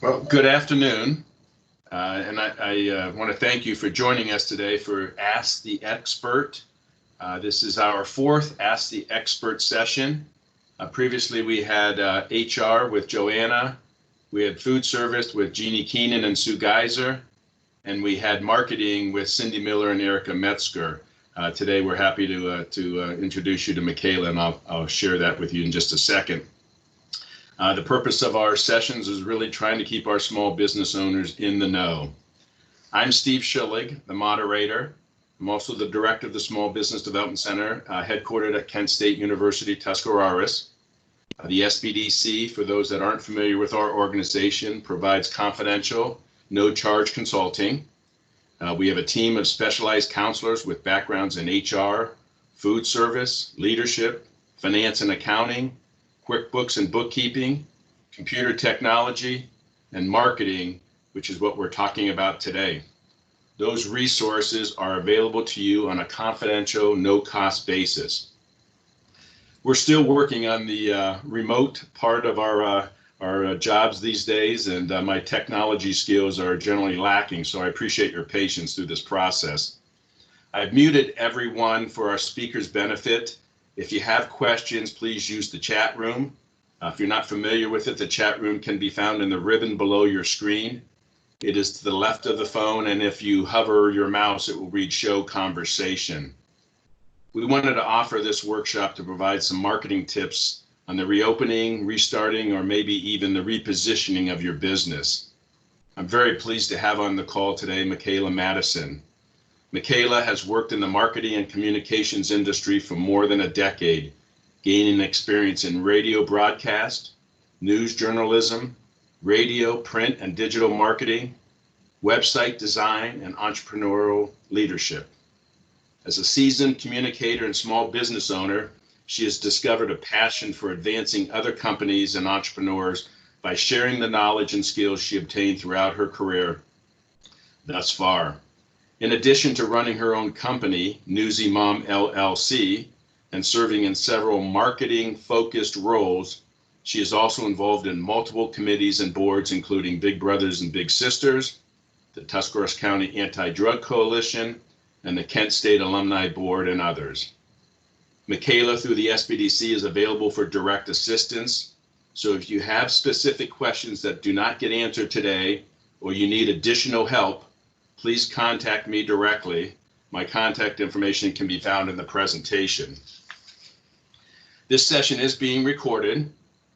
Well, good afternoon, and I want to thank you for joining us today for Ask the Expert. This is our fourth Ask the Expert session. Previously, we had HR with Joanna, we had food service with Jeannie Keenan and Sue Geiser, and we had marketing with Cindy Miller and Erica Metzger. Today, we're happy to introduce you to Michaela, and I'll share that with you in just a second. The purpose of our sessions is really trying to keep our small business owners in the know. I'm Steve Schillig, the moderator. I'm also the director of the Small Business Development Center, headquartered at Kent State University, Tuscarawas. The SBDC, for those that aren't familiar with our organization, provides confidential, no-charge consulting. We have a team of specialized counselors with backgrounds in HR, food service, leadership, finance and accounting, QuickBooks and bookkeeping, computer technology, and marketing, which is what we're talking about today. Those resources are available to you on a confidential, no-cost basis. We're still working on the remote part of our jobs these days, and my technology skills are generally lacking, so I appreciate your patience through this process. I've muted everyone for our speakers' benefit. If you have questions, please use the chat room. If you're not familiar with it, the chat room can be found in the ribbon below your screen. It is to the left of the phone, and if you hover your mouse, it will read Show Conversation. We wanted to offer this workshop to provide some marketing tips on the reopening, restarting, or maybe even the repositioning of your business. I'm very pleased to have on the call today Michaela Madison. Michaela has worked in the marketing and communications industry for more than a decade, gaining experience in radio broadcast, news journalism, radio, print, and digital marketing, website design, and entrepreneurial leadership. As a seasoned communicator and small business owner, she has discovered a passion for advancing other companies and entrepreneurs by sharing the knowledge and skills she obtained throughout her career thus far. In addition to running her own company, Newsy Mom LLC, and serving in several marketing-focused roles, she is also involved in multiple committees and boards, including Big Brothers and Big Sisters, the Tuscarawas County Anti-Drug Coalition, and the Kent State Alumni Board, and others. Michaela, through the SBDC, is available for direct assistance. So if you have specific questions that do not get answered today, or you need additional help, please contact me directly. My contact information can be found in the presentation. This session is being recorded,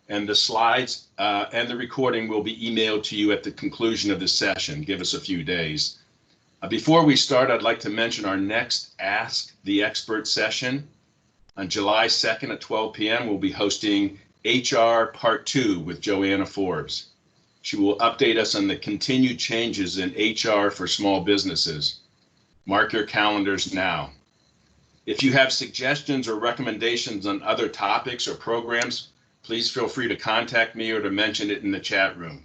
and the slides and the recording will be emailed to you at the conclusion of this session. Give us a few days. Before we start, I'd like to mention our next Ask the Expert session. On July 2nd at 12 p.m., we'll be hosting HR Part 2 with Joanna Forbes. She will update us on the continued changes in HR for small businesses. Mark your calendars now. If you have suggestions or recommendations on other topics or programs, please feel free to contact me or to mention it in the chat room.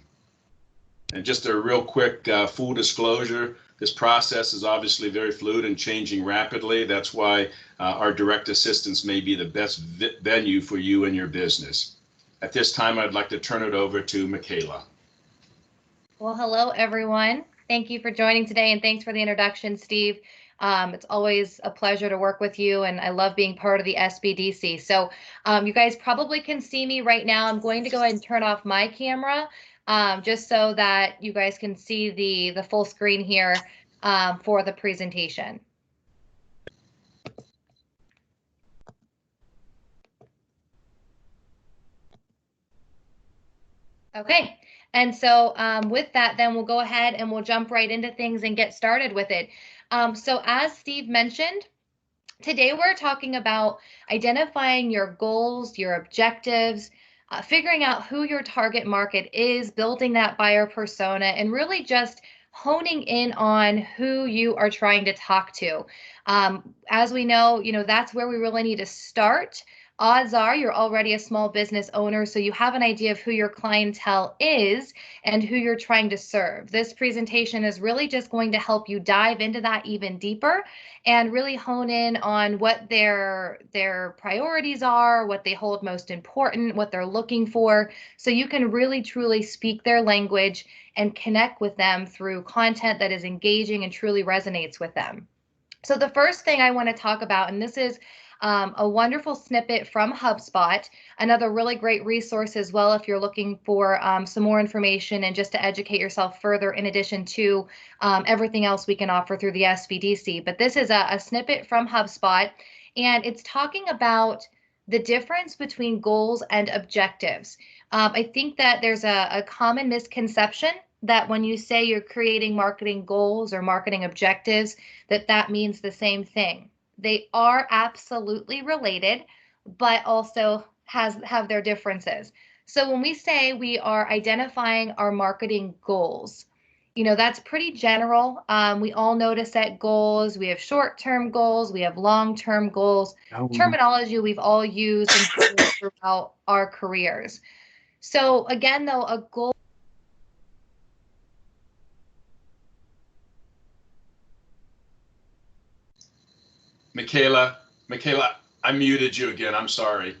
And just a real quick full disclosure, this process is obviously very fluid and changing rapidly. That's why our direct assistance may be the best venue for you and your business. At this time, I'd like to turn it over to Michaela. Well, hello, everyone. Thank you for joining today, and thanks for the introduction, Steve. It's always a pleasure to work with you, and I love being part of the SBDC. So you guys probably can see me right now. I'm going to go ahead and turn off my camera just so that you guys can see the full screen here for the presentation. Okay. And so with that, then we'll go ahead and we'll jump right into things and get started with it. So as Steve mentioned, today we're talking about identifying your goals, your objectives, figuring out who your target market is, building that buyer persona, and really just honing in on who you are trying to talk to. As we know, that's where we really need to start. odds are you're already a small business owner, so you have an idea of who your clientele is and who you're trying to serve. This presentation is really just going to help you dive into that even deeper and really hone in on what their priorities are, what they hold most important, what they're looking for, so you can really truly speak their language and connect with them through content that is engaging and truly resonates with them. So the first thing I want to talk about, and this is a wonderful snippet from HubSpot, another really great resource as well if you're looking for some more information and just to educate yourself further in addition to everything else we can offer through the SBDC. But this is a snippet from HubSpot, and it's talking about the difference between goals and objectives. I think that there's a common misconception that when you say you're creating marketing goals or marketing objectives, that means the same thing. They are absolutely related, but also have their differences. So when we say we are identifying our marketing goals, that's pretty general. We all know to set goals. We have short-term goals. We have long-term goals. Terminology we've all used and throughout our careers. So again, though, a goal. Michaela, I muted you again. I'm sorry.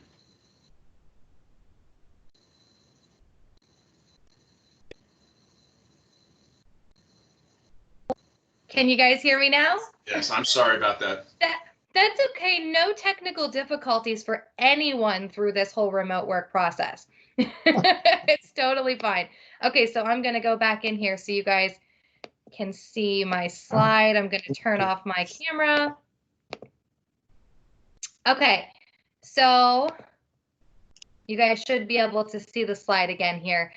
Can you guys hear me now? Yes, I'm sorry about that. That's okay. No technical difficulties for anyone through this whole remote work process. It's totally fine. Okay, so I'm going to go back in here so you guys can see my slide. I'm going to turn off my camera. Okay, so you guys should be able to see the slide again here.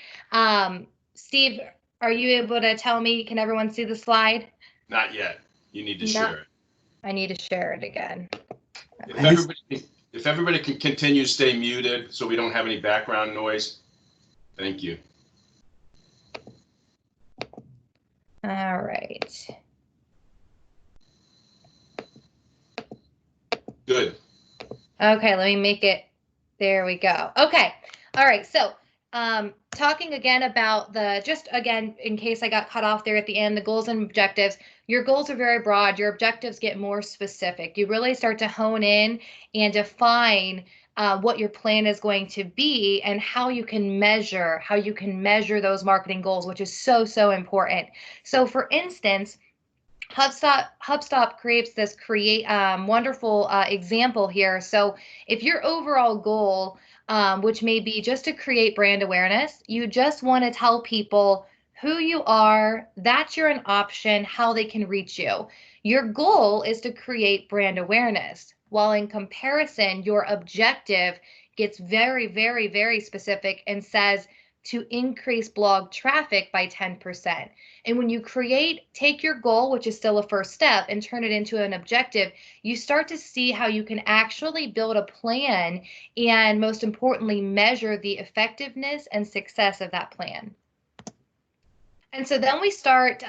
Steve, are you able to tell me, can everyone see the slide? Not yet. You need to share it. I need to share it again. If everybody can continue to stay muted so we don't have any background noise. Thank you. All right. Good. Okay, let me make it. There we go. Okay. All right. So talking again about just again, in case I got cut off there at the end, the goals and objectives. Your goals are very broad. Your objectives get more specific. You really start to hone in and define what your plan is going to be and how you can measure those marketing goals, which is so, so important. So for instance, HubSpot creates this wonderful example here. So if your overall goal, which may be just to create brand awareness, you just want to tell people who you are, that you're an option, how they can reach you. Your goal is to create brand awareness, while in comparison, your objective gets very, very, very specific and says to increase blog traffic by 10%. And when you take your goal, which is still a first step, and turn it into an objective, you start to see how you can actually build a plan and, most importantly, measure the effectiveness and success of that plan. And so then we start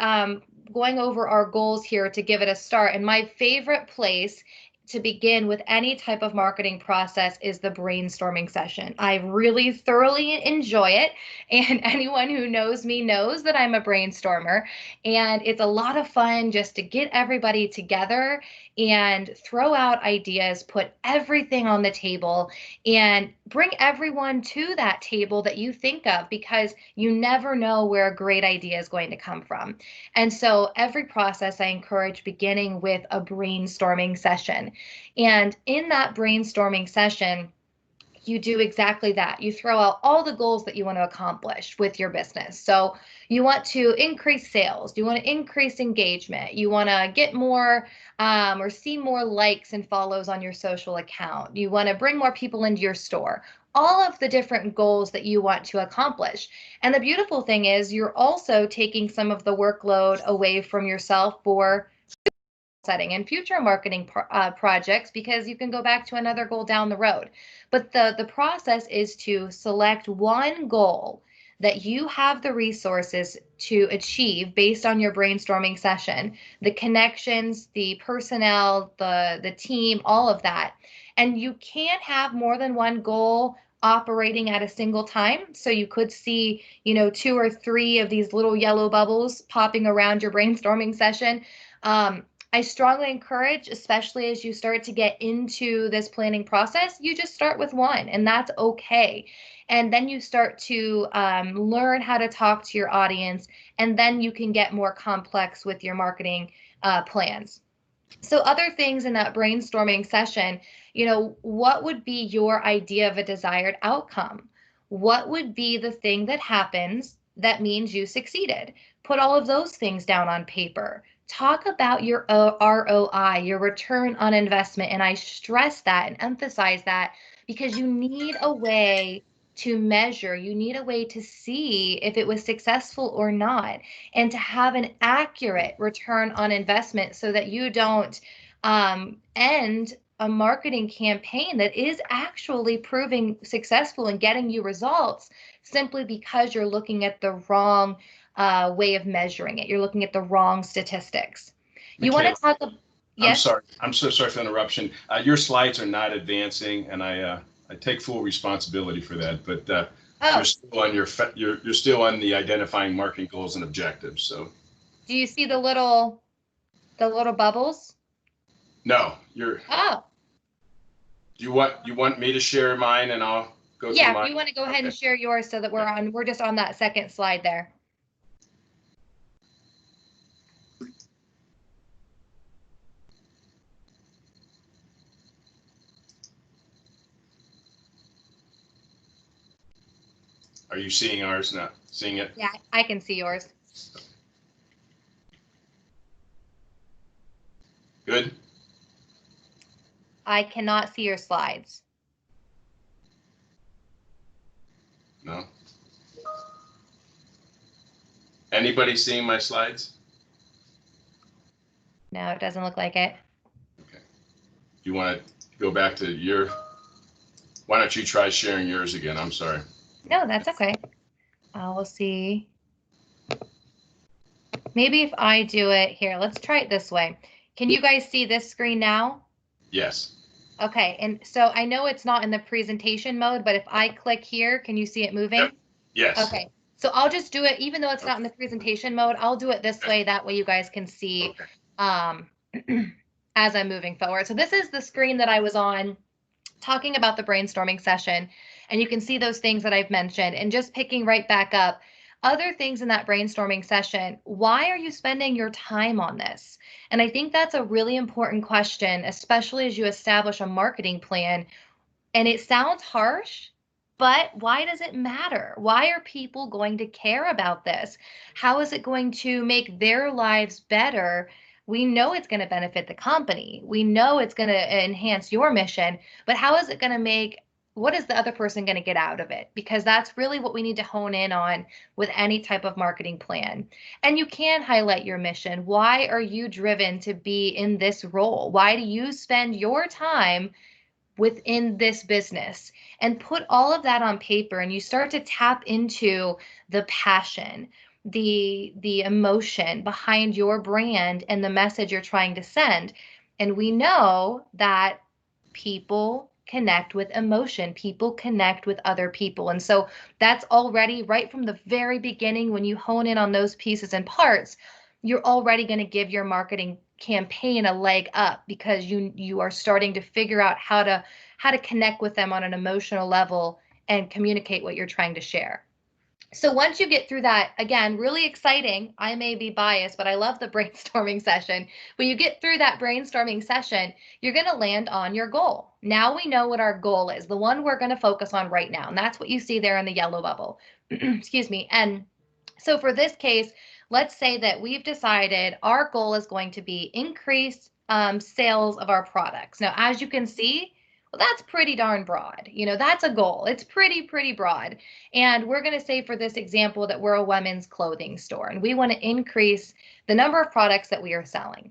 going over our goals here to give it a start. And my favorite place to begin with any type of marketing process is the brainstorming session. I really thoroughly enjoy it. And anyone who knows me knows that I'm a brainstormer. And it's a lot of fun just to get everybody together and throw out ideas, put everything on the table, and bring everyone to that table that you think of, because you never know where a great idea is going to come from. And so every process I encourage beginning with a brainstorming session. And in that brainstorming session, you do exactly that. You throw out all the goals that you want to accomplish with your business. So you want to increase sales. You want to increase engagement. You want to get more or see more likes and follows on your social account. You want to bring more people into your store. All of the different goals that you want to accomplish. And the beautiful thing is you're also taking some of the workload away from yourself for setting and future marketing projects, because you can go back to another goal down the road. But the process is to select one goal that you have the resources to achieve based on your brainstorming session, the connections, the personnel, the team, all of that. And you can't have more than one goal operating at a single time. So you could see, 2 or 3 of these little yellow bubbles popping around your brainstorming session. I strongly encourage, especially as you start to get into this planning process, you just start with one, and that's okay. And then you start to learn how to talk to your audience, and then you can get more complex with your marketing plans. So other things in that brainstorming session, what would be your idea of a desired outcome? What would be the thing that happens that means you succeeded? Put all of those things down on paper. Talk about your ROI, your return on investment. And I stress that and emphasize that because you need a way to measure, you need a way to see if it was successful or not, and to have an accurate return on investment so that you don't end a marketing campaign that is actually proving successful and getting you results simply because you're looking at the wrong way of measuring it. You're looking at the wrong statistics. You want to talk about, yes? I'm sorry. I'm so sorry for the interruption. Your slides are not advancing, and I take full responsibility for that. But you're still on you're still on the identifying marketing goals and objectives. So. Do you see the little bubbles? No, you're. Oh. You want me to share mine, and I'll go through mine? Yeah, you want to go ahead and share yours so that we're just on that second slide there. Are you seeing ours now? Seeing it? Yeah, I can see yours. Good. I cannot see your slides. No. Anybody seeing my slides? No, it doesn't look like it. Okay. You want to go back to your, why don't you try sharing yours again? I'm sorry. No, that's okay. We'll see. Maybe if I do it here, let's try it this way. Can you guys see this screen now? Yes. Okay, and so I know it's not in the presentation mode, but if I click here, can you see it moving? Yep. Yes. Okay, so I'll just do it, even though it's not in the presentation mode, I'll do it this way. That way you guys can see as I'm moving forward. So this is the screen that I was on talking about the brainstorming session, and you can see those things that I've mentioned. And just picking right back up, other things in that brainstorming session, why are you spending your time on this? And I think that's a really important question, especially as you establish a marketing plan. And it sounds harsh, but why does it matter? Why are people going to care about this? How is it going to make their lives better? We know it's going to benefit the company. We know it's going to enhance your mission, but how is it going to make, what is the other person going to get out of it? Because that's really what we need to hone in on with any type of marketing plan. And you can highlight your mission. Why are you driven to be in this role? Why do you spend your time within this business? And put all of that on paper, and you start to tap into the passion, the emotion behind your brand and the message you're trying to send. And we know that people connect with emotion, people connect with other people. And so that's already right from the very beginning, when you hone in on those pieces and parts, you're already going to give your marketing campaign a leg up, because you are starting to figure out how to connect with them on an emotional level and communicate what you're trying to share. So once you get through that, again, really exciting. I may be biased, but I love the brainstorming session. When you get through that brainstorming session, you're going to land on your goal. Now we know what our goal is, the one we're going to focus on right now. And that's what you see there in the yellow bubble. Excuse me. And so for this case, let's say that we've decided our goal is going to be increased sales of our products. Now, as you can see, well, that's pretty darn broad. That's a goal. It's pretty broad. And we're going to say for this example that we're a women's clothing store, and we want to increase the number of products that we are selling.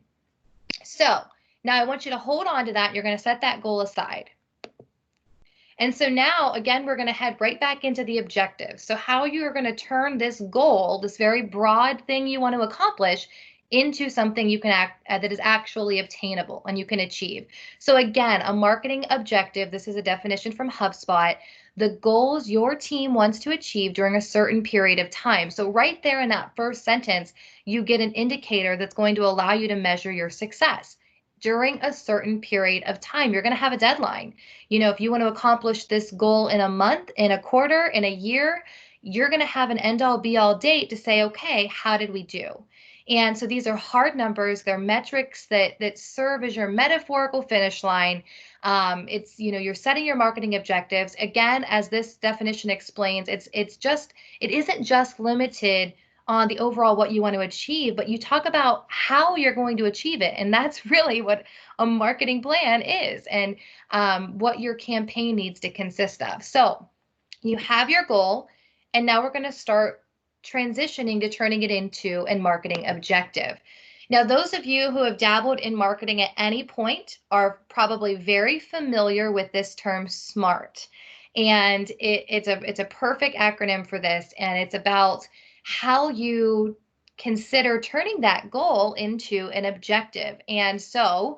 So now I want you to hold on to that. You're going to set that goal aside. And so now, again, we're going to head right back into the objective. So how you are going to turn this goal, this very broad thing you want to accomplish, into something you can that is actually obtainable and you can achieve. So again, a marketing objective, this is a definition from HubSpot, the goals your team wants to achieve during a certain period of time. So right there in that first sentence, you get an indicator that's going to allow you to measure your success. During a certain period of time, you're going to have a deadline. If you want to accomplish this goal in a month, in a quarter, in a year, you're going to have an end all be all date to say, okay, how did we do? And so these are hard numbers. They're metrics that serve as your metaphorical finish line. It's, you're setting your marketing objectives. Again, as this definition explains, it isn't just limited on the overall what you want to achieve, but you talk about how you're going to achieve it. And that's really what a marketing plan is, and what your campaign needs to consist of. So you have your goal, and now we're going to start transitioning to turning it into a marketing objective. Now, those of you who have dabbled in marketing at any point are probably very familiar with this term SMART. And it's a perfect acronym for this. And it's about how you consider turning that goal into an objective. And so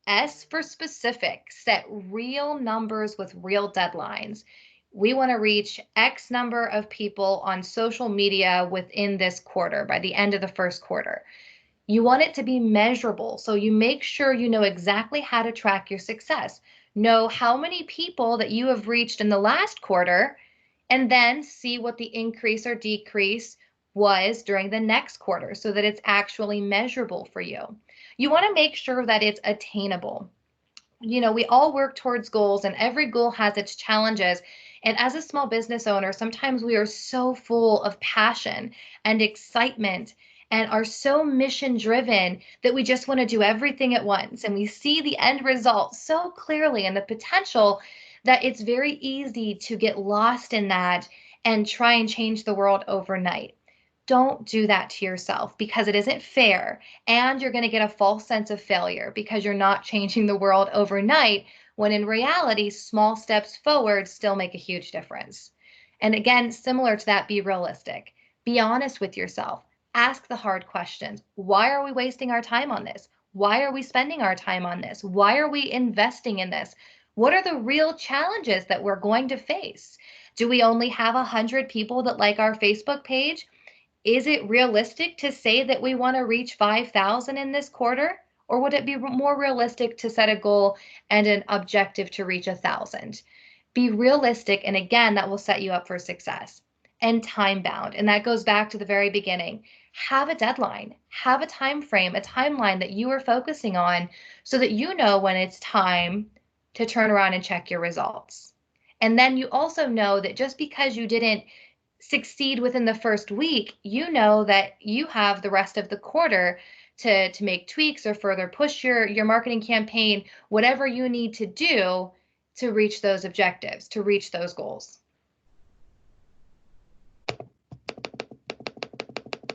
S for specific, set real numbers with real deadlines. We want to reach X number of people on social media within this quarter, by the end of the first quarter. You want it to be measurable. So you make sure you know exactly how to track your success. Know how many people that you have reached in the last quarter, and then see what the increase or decrease was during the next quarter so that it's actually measurable for you. You want to make sure that it's attainable. We all work towards goals, and every goal has its challenges. And as a small business owner, sometimes we are so full of passion and excitement and are so mission driven that we just want to do everything at once. And we see the end result so clearly and the potential that it's very easy to get lost in that and try and change the world overnight. Don't do that to yourself, because it isn't fair, and you're going to get a false sense of failure because you're not changing the world overnight, when in reality, small steps forward still make a huge difference. And again, similar to that, be realistic. Be honest with yourself. Ask the hard questions. Why are we wasting our time on this? Why are we spending our time on this? Why are we investing in this? What are the real challenges that we're going to face? Do we only have 100 people that like our Facebook page? Is it realistic to say that we want to reach 5,000 in this quarter? Or would it be more realistic to set a goal and an objective to reach 1,000? Be realistic, and again, that will set you up for success. And time bound, and that goes back to the very beginning. Have a deadline, have a time frame, a timeline that you are focusing on, so that you know when it's time to turn around and check your results. And then you also know that just because you didn't succeed within the first week, you know that you have the rest of the quarter to make tweaks or further push your marketing campaign, whatever you need to do to reach those objectives, to reach those goals.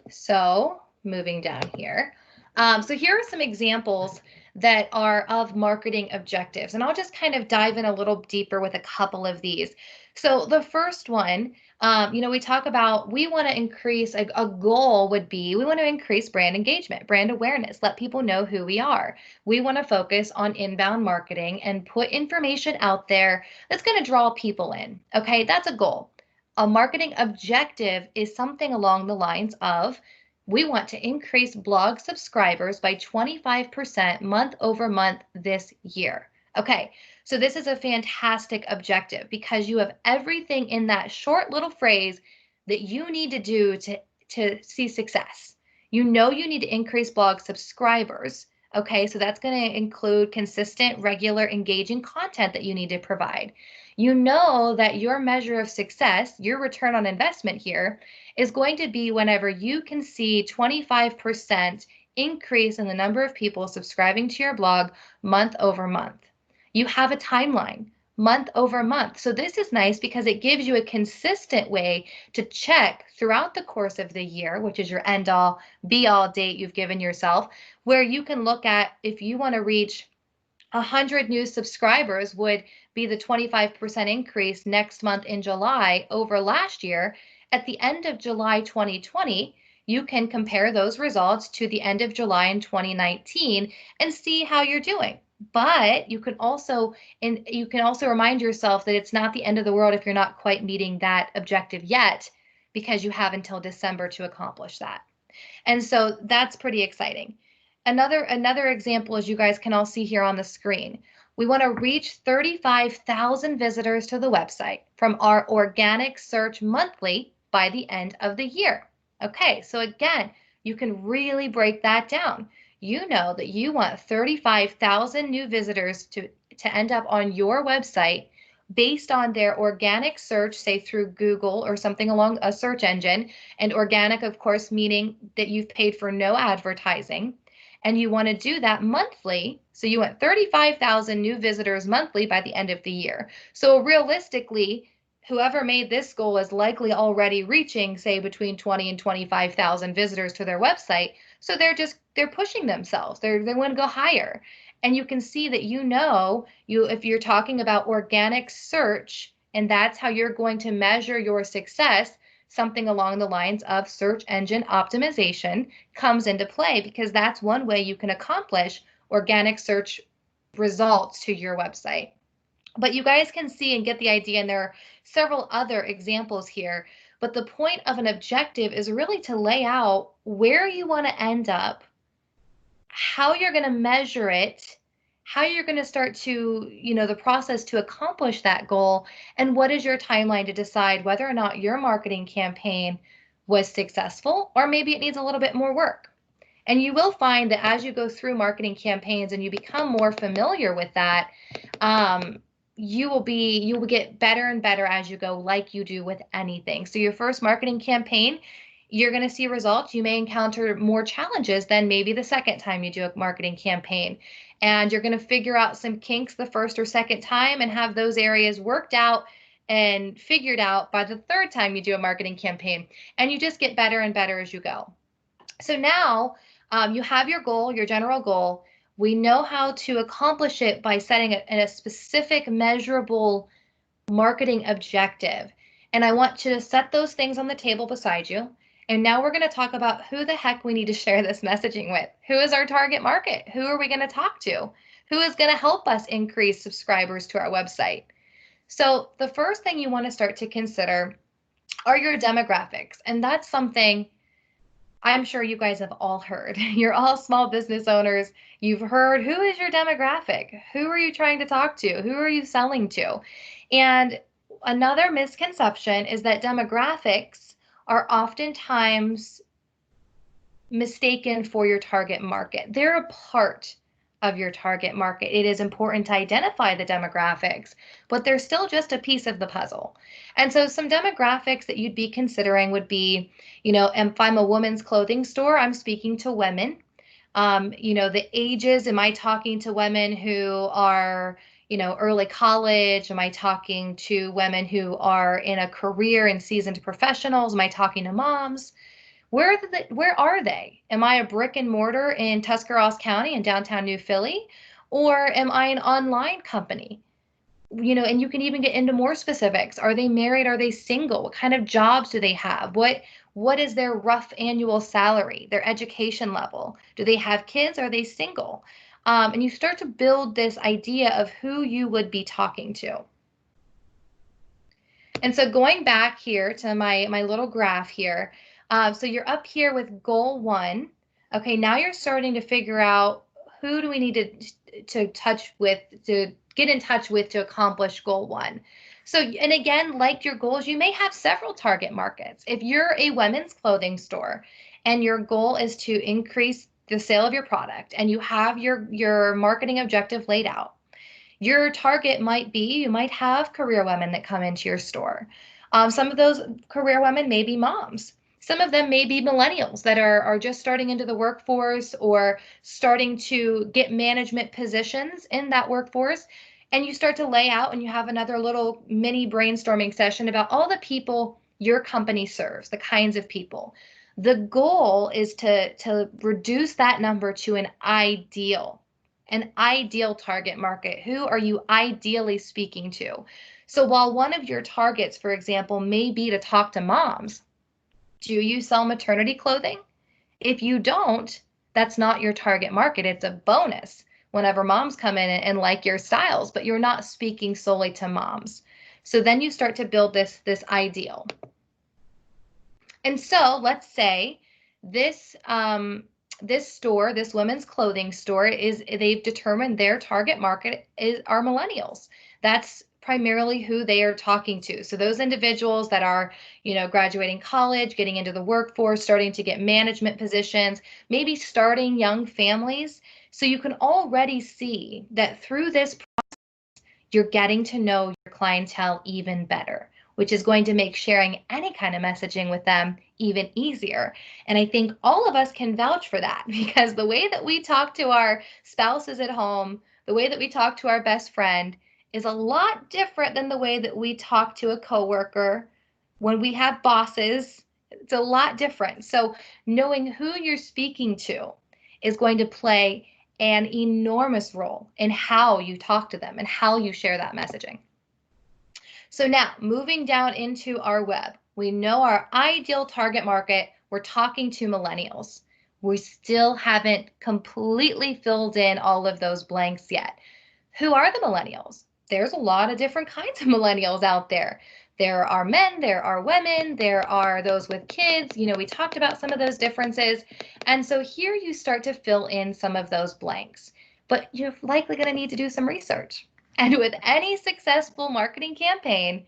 So moving down here. So here are some examples that are of marketing objectives, and I'll just kind of dive in a little deeper with a couple of these. So the first one, we talk about, we want to increase, a goal would be, we want to increase brand engagement, brand awareness, let people know who we are. We want to focus on inbound marketing and put information out there that's going to draw people in. Okay, that's a goal. A marketing objective is something along the lines of, we want to increase blog subscribers by 25% month over month this year. Okay, so this is a fantastic objective, because you have everything in that short little phrase that you need to do to see success. You need to increase blog subscribers. Okay, so that's going to include consistent, regular, engaging content that you need to provide. You know that your measure of success, your return on investment here, is going to be whenever you can see 25% increase in the number of people subscribing to your blog month over month. You have a timeline, month over month. So this is nice because it gives you a consistent way to check throughout the course of the year, which is your end all be all date you've given yourself, where you can look at, if you want to reach 100 new subscribers, would be the 25% increase next month in July over last year. At the end of July 2020, you can compare those results to the end of July in 2019 and see how you're doing. But you can also remind yourself that it's not the end of the world if you're not quite meeting that objective yet, because you have until December to accomplish that. And so that's pretty exciting. Another example, as you guys can all see here on the screen, we want to reach 35,000 visitors to the website from our organic search monthly by the end of the year. Okay, so again, you can really break that down. You know that you want 35,000 new visitors to end up on your website based on their organic search, say through Google or something along a search engine, and organic, of course, meaning that you've paid for no advertising, and you want to do that monthly. So you want 35,000 new visitors monthly by the end of the year. So realistically, whoever made this goal is likely already reaching, say, between 20 and 25,000 visitors to their website. So they're pushing themselves. They want to go higher. And you can see that if you're talking about organic search, and that's how you're going to measure your success, something along the lines of search engine optimization comes into play, because that's one way you can accomplish organic search results to your website. But you guys can see and get the idea, and there are several other examples here. But the point of an objective is really to lay out where you want to end up, how you're going to measure it, how you're going to start to, the process to accomplish that goal, and what is your timeline to decide whether or not your marketing campaign was successful, or maybe it needs a little bit more work. And you will find that as you go through marketing campaigns and you become more familiar with that, you will get better and better as you go, like you do with anything. So your first marketing campaign, you're going to see results. You may encounter more challenges than maybe the second time you do a marketing campaign. And you're going to figure out some kinks the first or second time and have those areas worked out and figured out by the third time you do a marketing campaign. And you just get better and better as you go. So now you have your goal, your general goal. We know how to accomplish it by setting a specific, measurable marketing objective. And I want you to set those things on the table beside you. And now we're going to talk about who the heck we need to share this messaging with. Who is our target market? Who are we going to talk to? Who is going to help us increase subscribers to our website? So the first thing you want to start to consider are your demographics. And that's something I'm sure you guys have all heard. You're all small business owners. You've heard, who is your demographic? Who are you trying to talk to? Who are you selling to? And another misconception is that demographics are oftentimes mistaken for your target market. They're a part of your target market. It is important to identify the demographics, but they're still just a piece of the puzzle. And so some demographics that you'd be considering would be, if I'm a women's clothing store, I'm speaking to women. The ages, am I talking to women who are, early college? Am I talking to women who are in a career and seasoned professionals? Am I talking to moms? Where are they? Am I a brick and mortar in Tuscarawas County in downtown New Philly? Or am I an online company? And you can even get into more specifics. Are they married? Are they single? What kind of jobs do they have? What is their rough annual salary, their education level? Do they have kids? Are they single? And you start to build this idea of who you would be talking to. And so going back here to my little graph here, so you're up here with goal 1. Okay, now you're starting to figure out who do we need to get in touch with to accomplish goal 1. So, and again, like your goals, you may have several target markets. If you're a women's clothing store and your goal is to increase the sale of your product and you have your marketing objective laid out, your target might be, you might have career women that come into your store. Some of those career women may be moms. Some of them may be millennials that are just starting into the workforce or starting to get management positions in that workforce. And you start to lay out and you have another little mini brainstorming session about all the people your company serves, the kinds of people. The goal is to reduce that number to an ideal target market. Who are you ideally speaking to? So while one of your targets, for example, may be to talk to moms, Do you sell maternity clothing? If you don't, that's not your target market. It's a bonus whenever moms come in and like your styles, but you're not speaking solely to moms. So then you start to build this ideal. And so let's say this this store, this women's clothing store, they've determined their target market are millennials. That's primarily who they are talking to. So those individuals that are, graduating college, getting into the workforce, starting to get management positions, maybe starting young families. So you can already see that through this you're getting to know your clientele even better, which is going to make sharing any kind of messaging with them even easier. And I think all of us can vouch for that because the way that we talk to our spouses at home, the way that we talk to our best friend is a lot different than the way that we talk to a coworker when we have bosses. It's a lot different. So knowing who you're speaking to is going to play an enormous role in how you talk to them and how you share that messaging. So now moving down into our web, we know our ideal target market. We're talking to millennials. We still haven't completely filled in all of those blanks yet. Who are the millennials? There's a lot of different kinds of millennials out there. There are men, there are women, there are those with kids. We talked about some of those differences. And so here you start to fill in some of those blanks, but you're likely going to need to do some research. And with any successful marketing campaign,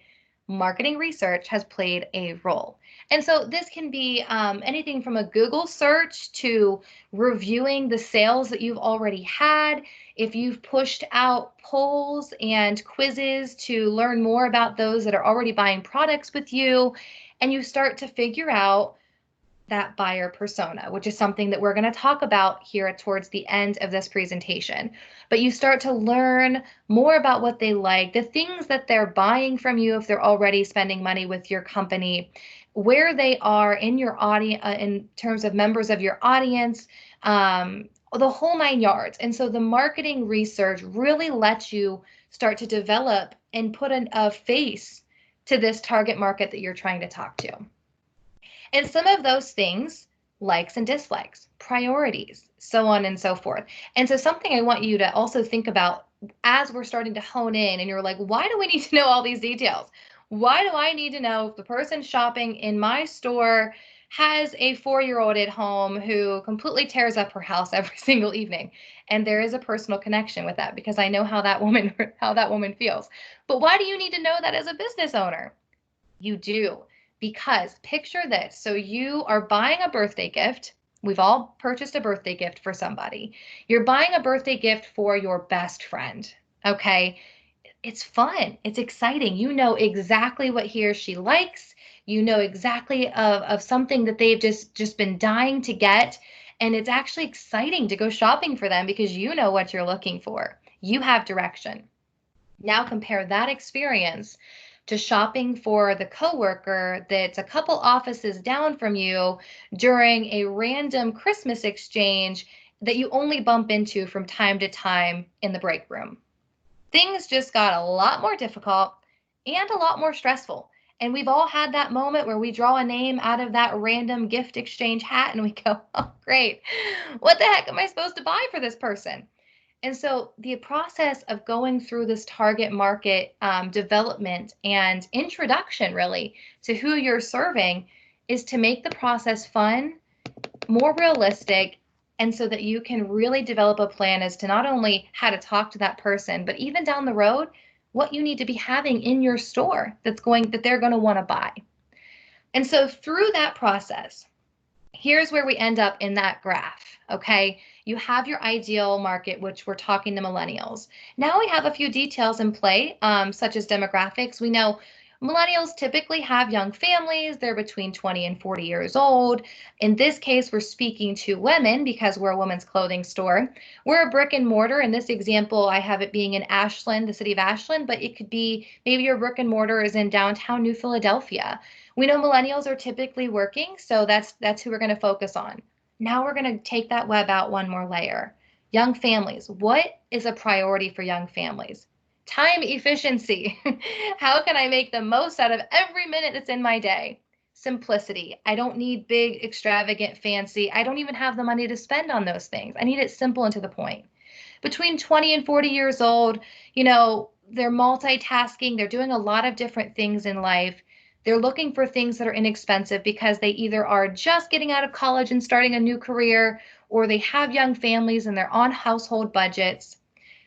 marketing research has played a role. And so this can be anything from a Google search to reviewing the sales that you've already had. If you've pushed out polls and quizzes to learn more about those that are already buying products with you, and you start to figure out that buyer persona, which is something that we're going to talk about here towards the end of this presentation. But you start to learn more about what they like, the things that they're buying from you if they're already spending money with your company, where they are in your audience, in terms of members of your audience, the whole 9 yards. And so the marketing research really lets you start to develop and put a face to this target market that you're trying to talk to. And some of those things, likes and dislikes, priorities, so on and so forth. And so something I want you to also think about as we're starting to hone in and you're like, why do we need to know all these details? Why do I need to know if the person shopping in my store has a 4-year-old at home who completely tears up her house every single evening? And there is a personal connection with that because I know how that woman feels. But why do you need to know that as a business owner? You do. Because picture this. So you are buying a birthday gift. We've all purchased a birthday gift for somebody. You're buying a birthday gift for your best friend. Okay. It's fun. It's exciting. You know exactly what he or she likes. You know exactly of something that they've just been dying to get. And it's actually exciting to go shopping for them because you know what you're looking for. You have direction. Now compare that experience to shopping for the coworker that's a couple offices down from you during a random Christmas exchange that you only bump into from time to time in the break room. Things just got a lot more difficult and a lot more stressful. And we've all had that moment where we draw a name out of that random gift exchange hat and we go, oh, great. What the heck am I supposed to buy for this person? And so the process of going through this target market development and introduction really to who you're serving is to make the process fun, more realistic, and so that you can really develop a plan as to not only how to talk to that person, but even down the road, what you need to be having in your store that they're going to want to buy. And so through that process, here's where we end up in that graph, okay? You have your ideal market, which we're talking to millennials. Now we have a few details in play, such as demographics. We know millennials typically have young families. They're between 20 and 40 years old. In this case, we're speaking to women because we're a women's clothing store. We're a brick and mortar. In this example, I have it being in Ashland, the city of Ashland, but it could be maybe your brick and mortar is in downtown New Philadelphia. We know millennials are typically working, so that's who we're going to focus on. Now we're going to take that web out one more layer. Young families. What is a priority for young families? Time efficiency. How can I make the most out of every minute that's in my day? simplicity. I don't need big, extravagant, fancy. I don't even have the money to spend on those things. I need it simple and to the point. Between 20 and 40 years old, they're multitasking, they're doing a lot of different things in life. They're looking for things that are inexpensive because they either are just getting out of college and starting a new career, or they have young families and they're on household budgets.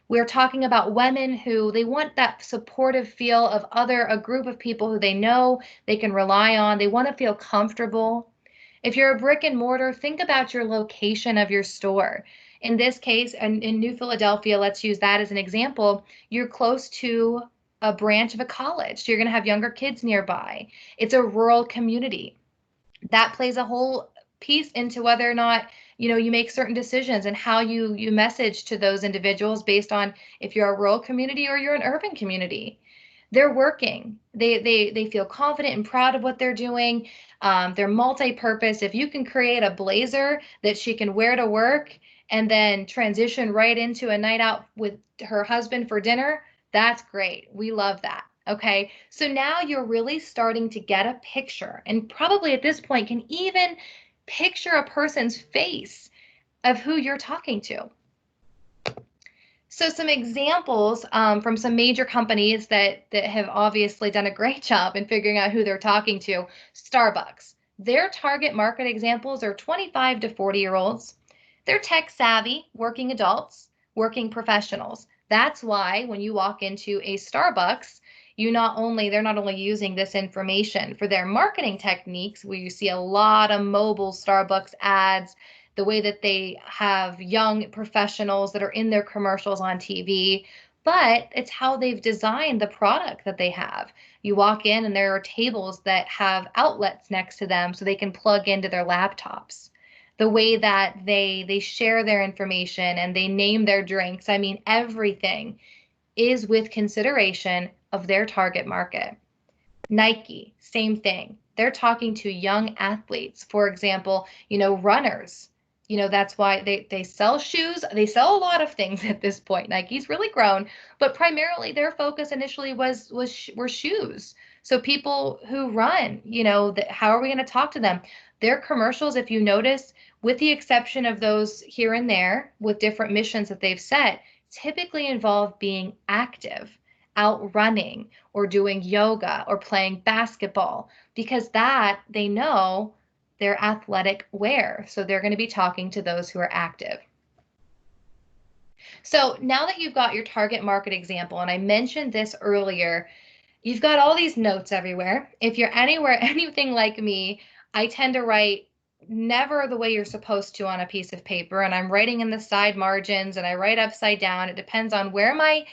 We're talking about women who they want that supportive feel of a group of people who they know they can rely on. They want to feel comfortable. If you're a brick and mortar, think about your location of your store. In this case, in New Philadelphia, let's use that as an example, you're close to a branch of a college. So you're going to have younger kids nearby. It's a rural community. That plays a whole piece into whether or not you make certain decisions and how you message to those individuals based on if you're a rural community or you're an urban community. They're working. They feel confident and proud of what they're doing. They're multi-purpose. If you can create a blazer that she can wear to work and then transition right into a night out with her husband for dinner, that's great. We love that. Okay, so now you're really starting to get a picture, and probably at this point can even picture a person's face of who you're talking to. So some examples from some major companies that have obviously done a great job in figuring out who they're talking to. Starbucks. Their target market examples are 25 to 40-year-olds. They're tech savvy, working adults, working professionals. That's why when you walk into a Starbucks, they're not only using this information for their marketing techniques, where you see a lot of mobile Starbucks ads, the way that they have young professionals that are in their commercials on TV, but it's how they've designed the product that they have. You walk in and there are tables that have outlets next to them so they can plug into their laptops. The way that they share their information and they name their drinks, everything is with consideration of their target market. Nike, same thing. They're talking to young athletes, for example, runners. That's why they sell shoes. They sell a lot of things at this point. Nike's really grown, but primarily their focus initially were shoes. So people who run, how are we going to talk to them? Their commercials, if you notice, with the exception of those here and there with different missions that they've set, typically involve being active, out running or doing yoga or playing basketball, because that they know they're athletic wear. So they're going to be talking to those who are active. So now that you've got your target market example, and I mentioned this earlier, you've got all these notes everywhere. If you're anything like me, I tend to write never the way you're supposed to on a piece of paper, and I'm writing in the side margins and I write upside down. It depends on where my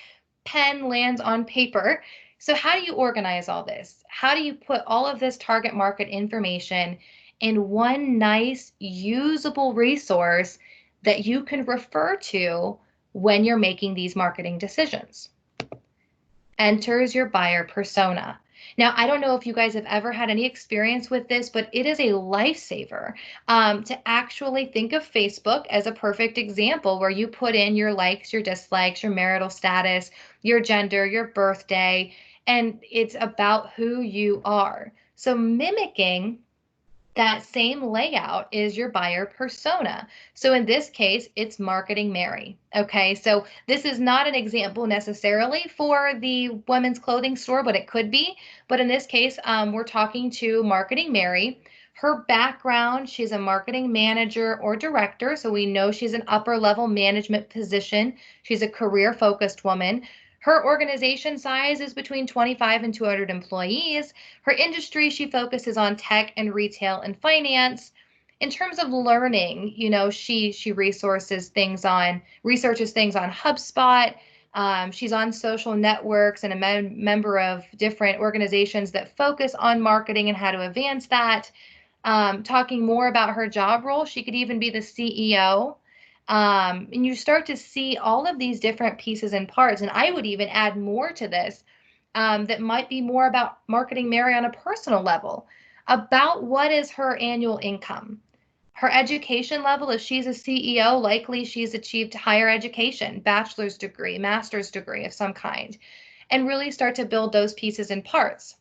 pen lands on paper. So how do you organize all this? How do you put all of this target market information in one nice, usable resource that you can refer to when you're making these marketing decisions? Enters your buyer persona. Now, I don't know if you guys have ever had any experience with this, but it is a lifesaver to actually think of Facebook as a perfect example where you put in your likes, your dislikes, your marital status, your gender, your birthday, and it's about who you are. So mimicking that same layout is your buyer persona. So in this case, it's Marketing Mary. Okay, so this is not an example necessarily for the women's clothing store, but it could be. But in this case, we're talking to Marketing Mary. Her background, she's a marketing manager or director, so we know she's an upper level management position. She's a career-focused woman. Her organization size is between 25 and 200 employees. Her industry, she focuses on tech and retail and finance. In terms of learning, she researches things on HubSpot. She's on social networks and a member of different organizations that focus on marketing and how to advance that. Talking more about her job role, she could even be the CEO. And you start to see all of these different pieces and parts. And I would even add more to this that might be more about Marketing Mary on a personal level, about what is her annual income, her education level. If she's a CEO, likely she's achieved higher education, bachelor's degree, master's degree of some kind, and really start to build those pieces and parts.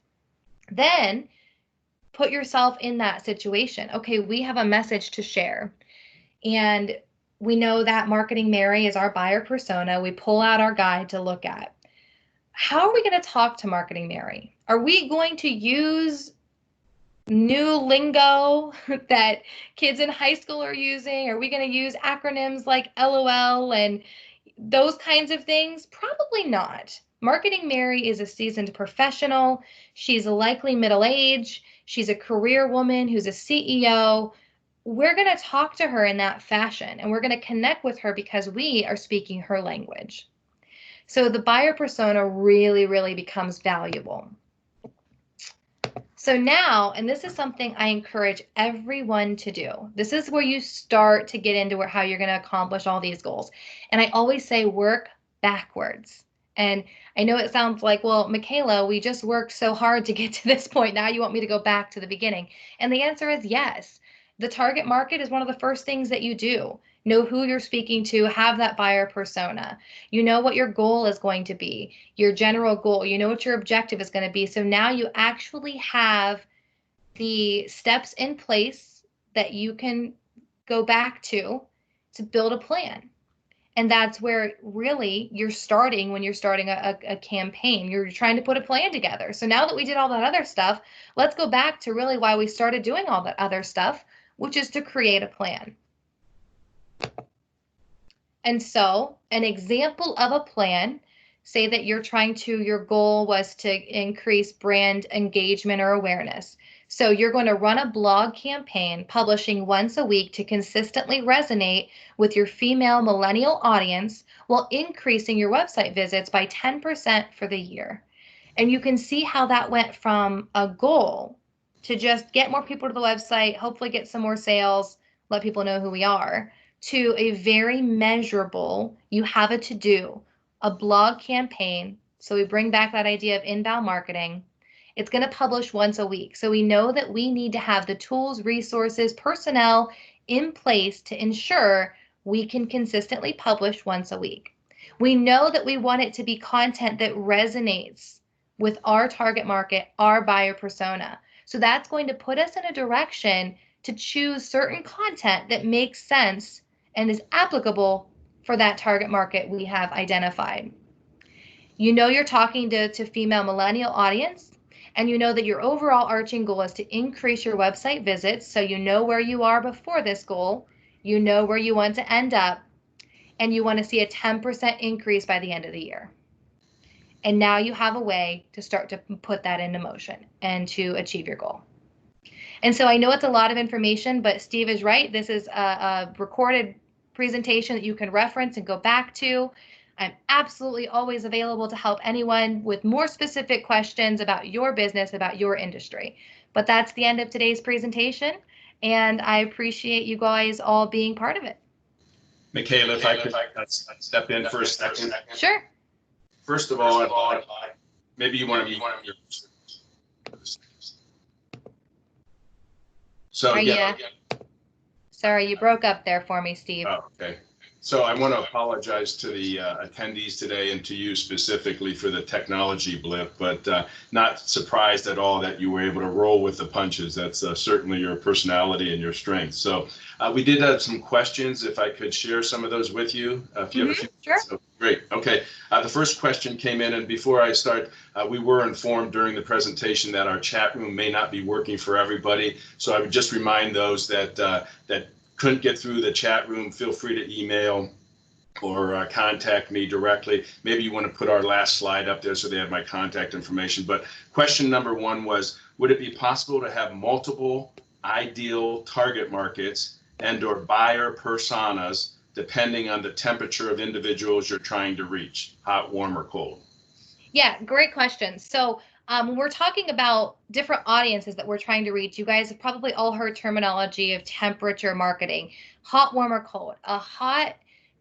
Then put yourself in that situation. Okay, we have a message to share, and we know that Marketing Mary is our buyer persona. We pull out our guide to look at. How are we going to talk to Marketing Mary? Are we going to use new lingo that kids in high school are using? Are we going to use acronyms like LOL and those kinds of things? Probably not. Marketing Mary is a seasoned professional. She's likely middle-aged. She's a career woman who's a CEO. We're going to talk to her in that fashion, and we're going to connect with her because we are speaking her language. So the buyer persona really, really becomes valuable. So now, and this is something I encourage everyone to do. This is where you start to get into how you're going to accomplish all these goals. And I always say work backwards. And I know it sounds like, well, Michaela, we just worked so hard to get to this point. Now you want me to go back to the beginning. And the answer is yes. The target market is one of the first things that you do. Know who you're speaking to, have that buyer persona. You know what your goal is going to be, your general goal. You know what your objective is going to be. So now you actually have the steps in place that you can go back to build a plan. And that's where really you're starting when you're starting a campaign. You're trying to put a plan together. So now that we did all that other stuff, let's go back to really why we started doing all that other stuff, which is to create a plan. And so an example of a plan, say that your goal was to increase brand engagement or awareness. So you're going to run a blog campaign publishing once a week to consistently resonate with your female millennial audience while increasing your website visits by 10% for the year. And you can see how that went from a goal to just get more people to the website, hopefully get some more sales, let people know who we are, to a very measurable, you have a to-do, a blog campaign. So we bring back that idea of inbound marketing. It's going to publish once a week. So we know that we need to have the tools, resources, personnel in place to ensure we can consistently publish once a week. We know that we want it to be content that resonates with our target market, our buyer persona. So that's going to put us in a direction to choose certain content that makes sense and is applicable for that target market we have identified. You know you're talking to female millennial audience, and you know that your overall arching goal is to increase your website visits, so you know where you are before this goal, you know where you want to end up, and you want to see a 10% increase by the end of the year. And now you have a way to start to put that into motion and to achieve your goal. And so I know it's a lot of information, but Steve is right. This is a recorded presentation that you can reference and go back to. I'm absolutely always available to help anyone with more specific questions about your business, about your industry. But that's the end of today's presentation, and I appreciate you guys all being part of it. Michaela, if I could step in for a second. Sure. First of all, maybe you want to be. So yeah. Sorry, you broke up there for me, Steve. Oh, okay. So I want to apologize to the attendees today and to you specifically for the technology blip, but not surprised at all that you were able to roll with the punches. That's certainly your personality and your strength. So we did have some questions, if I could share some of those with you. If you have a few. Sure. So, great. Okay. The first question came in, and before I start, we were informed during the presentation that our chat room may not be working for everybody. So I would just remind those that that couldn't get through the chat room, feel free to email or contact me directly. Maybe you want to put our last slide up there so they have my contact information. But question number one was, would it be possible to have multiple ideal target markets and or buyer personas depending on the temperature of individuals you're trying to reach, hot, warm, or cold? Yeah, great question. So when we're talking about different audiences that we're trying to reach, you guys have probably all heard terminology of temperature marketing, hot, warm, or cold. A hot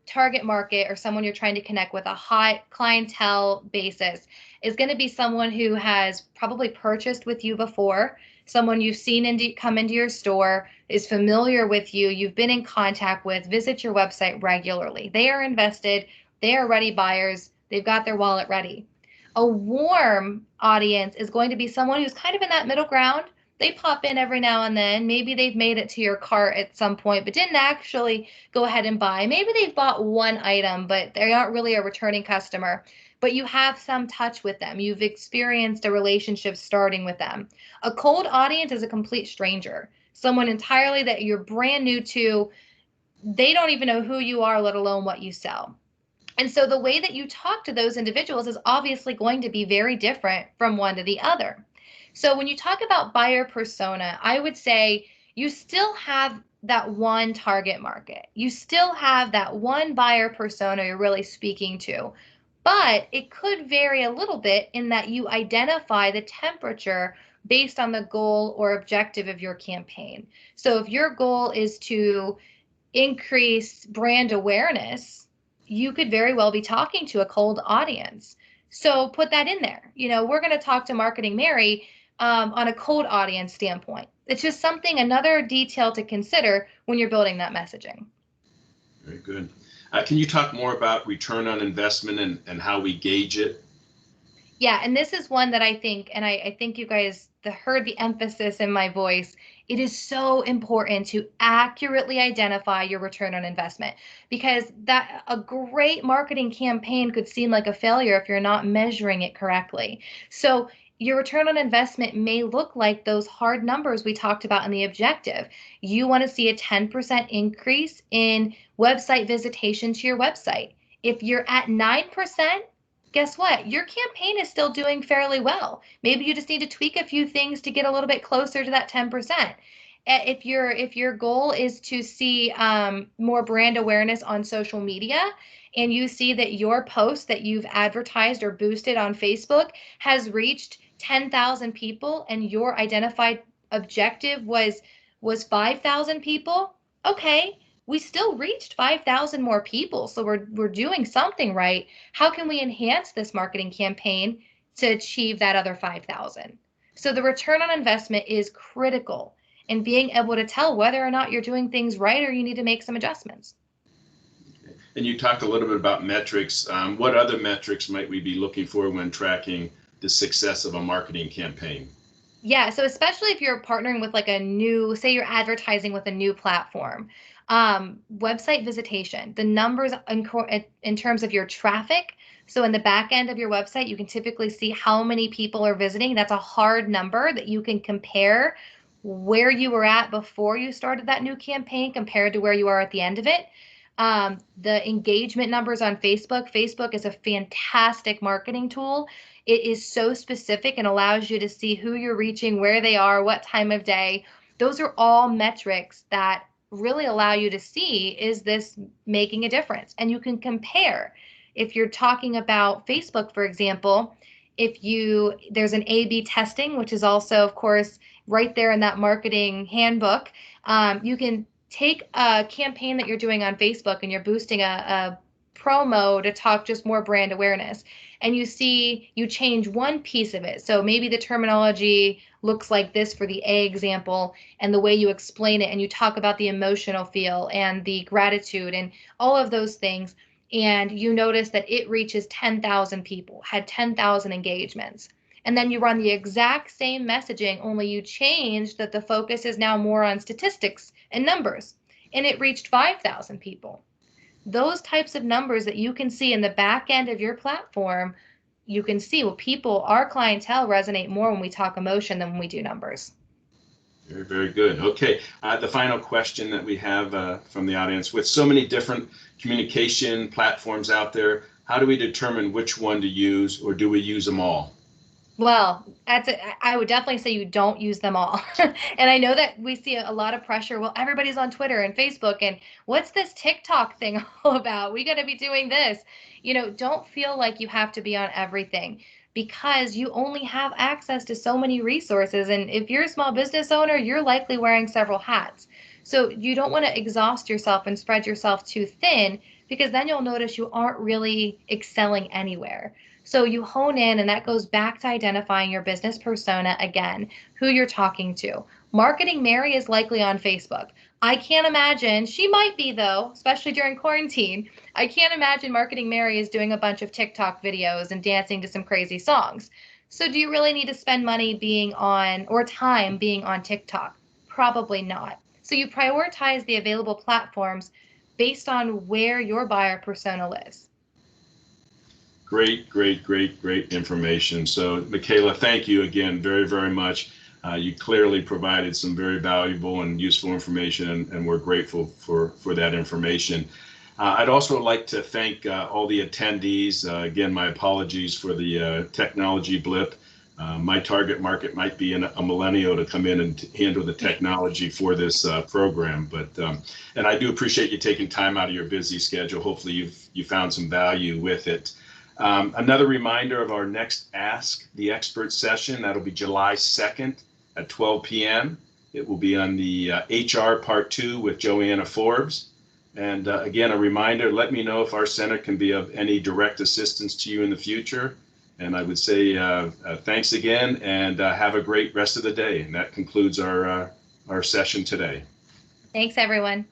target market or someone you're trying to connect with, a hot clientele basis, is going to be someone who has probably purchased with you before, someone you've seen come into your store, is familiar with you, you've been in contact with, visit your website regularly. They are invested, they are ready buyers, they've got their wallet ready. A warm audience is going to be someone who's kind of in that middle ground. They pop in every now and then. Maybe they've made it to your cart at some point, but didn't actually go ahead and buy. Maybe they've bought one item, but they aren't really a returning customer. But you have some touch with them. You've experienced a relationship starting with them. A cold audience is a complete stranger, someone entirely that you're brand new to. They don't even know who you are, let alone what you sell. And so the way that you talk to those individuals is obviously going to be very different from one to the other. So when you talk about buyer persona, I would say you still have that one target market. You still have that one buyer persona you're really speaking to. But it could vary a little bit in that you identify the temperature based on the goal or objective of your campaign. So if your goal is to increase brand awareness, you could very well be talking to a cold audience. So put that in there. We're going to talk to Marketing Mary on a cold audience standpoint. It's just something, another detail to consider when you're building that messaging. Very good. Can you talk more about return on investment and how we gauge it? Yeah, and this is one that I think, and I think you guys heard the emphasis in my voice. It is so important to accurately identify your return on investment, because that a great marketing campaign could seem like a failure if you're not measuring it correctly. So your return on investment may look like those hard numbers we talked about in the objective. You want to see a 10% increase in website visitation to your website. If you're at 9%, guess what? Your campaign is still doing fairly well. Maybe you just need to tweak a few things to get a little bit closer to that 10%. If your goal is to see more brand awareness on social media, and you see that your post that you've advertised or boosted on Facebook has reached 10,000 people, and your identified objective was 5,000 people, okay, we still reached 5,000 more people, so we're doing something right. How can we enhance this marketing campaign to achieve that other 5,000? So the return on investment is critical in being able to tell whether or not you're doing things right or you need to make some adjustments. And you talked a little bit about metrics. What other metrics might we be looking for when tracking the success of a marketing campaign? Yeah, so especially if you're partnering with like a new, say you're advertising with a new platform, website visitation, the numbers in terms of your traffic. So in the back end of your website, you can typically see how many people are visiting. That's a hard number that you can compare where you were at before you started that new campaign compared to where you are at the end of it. The engagement numbers on Facebook. Facebook is a fantastic marketing tool. It is so specific and allows you to see who you're reaching, where they are, what time of day. Those are all metrics that really allow you to see, is this making a difference? And you can compare. If you're talking about Facebook, for example, there's an A/B testing, which is also, of course, right there in that marketing handbook. You can take a campaign that you're doing on Facebook and you're boosting a promo to talk just more brand awareness, and you change one piece of it. So maybe the terminology looks like this for the A example, and the way you explain it, and you talk about the emotional feel and the gratitude and all of those things, and you notice that it reaches 10,000 people, had 10,000 engagements. And then you run the exact same messaging, only you changed that the focus is now more on statistics and numbers, and it reached 5,000 people. Those types of numbers that you can see in the back end of your platform, you can see, well, our clientele resonate more when we talk emotion than when we do numbers. Very, very good. Okay, the final question that we have from the audience: with so many different communication platforms out there, how do we determine which one to use, or do we use them all? Well, I would definitely say you don't use them all. And I know that we see a lot of pressure. Well, everybody's on Twitter and Facebook, and what's this TikTok thing all about? We got to be doing this. Don't feel like you have to be on everything, because you only have access to so many resources. And if you're a small business owner, you're likely wearing several hats. So you don't want to exhaust yourself and spread yourself too thin, because then you'll notice you aren't really excelling anywhere. So you hone in, and that goes back to identifying your business persona again, who you're talking to. Marketing Mary is likely on Facebook. I can't imagine, she might be though, especially during quarantine. I can't imagine Marketing Mary is doing a bunch of TikTok videos and dancing to some crazy songs. So do you really need to spend money being on or time being on TikTok? Probably not. So you prioritize the available platforms based on where your buyer persona lives. Great, great, great, great information. So, Michaela, thank you again very, very much. You clearly provided some very valuable and useful information, and we're grateful for that information. I'd also like to thank all the attendees. Again, my apologies for the technology blip. My target market might be a millennial to come in and handle the technology for this program, but and I do appreciate you taking time out of your busy schedule. Hopefully, you found some value with it. Another reminder of our next Ask the Expert session. That'll be July 2nd at 12 p.m. It will be on the HR Part 2 with Joanna Forbes. And again, a reminder, let me know if our center can be of any direct assistance to you in the future. And I would say thanks again, and have a great rest of the day. And that concludes our session today. Thanks, everyone.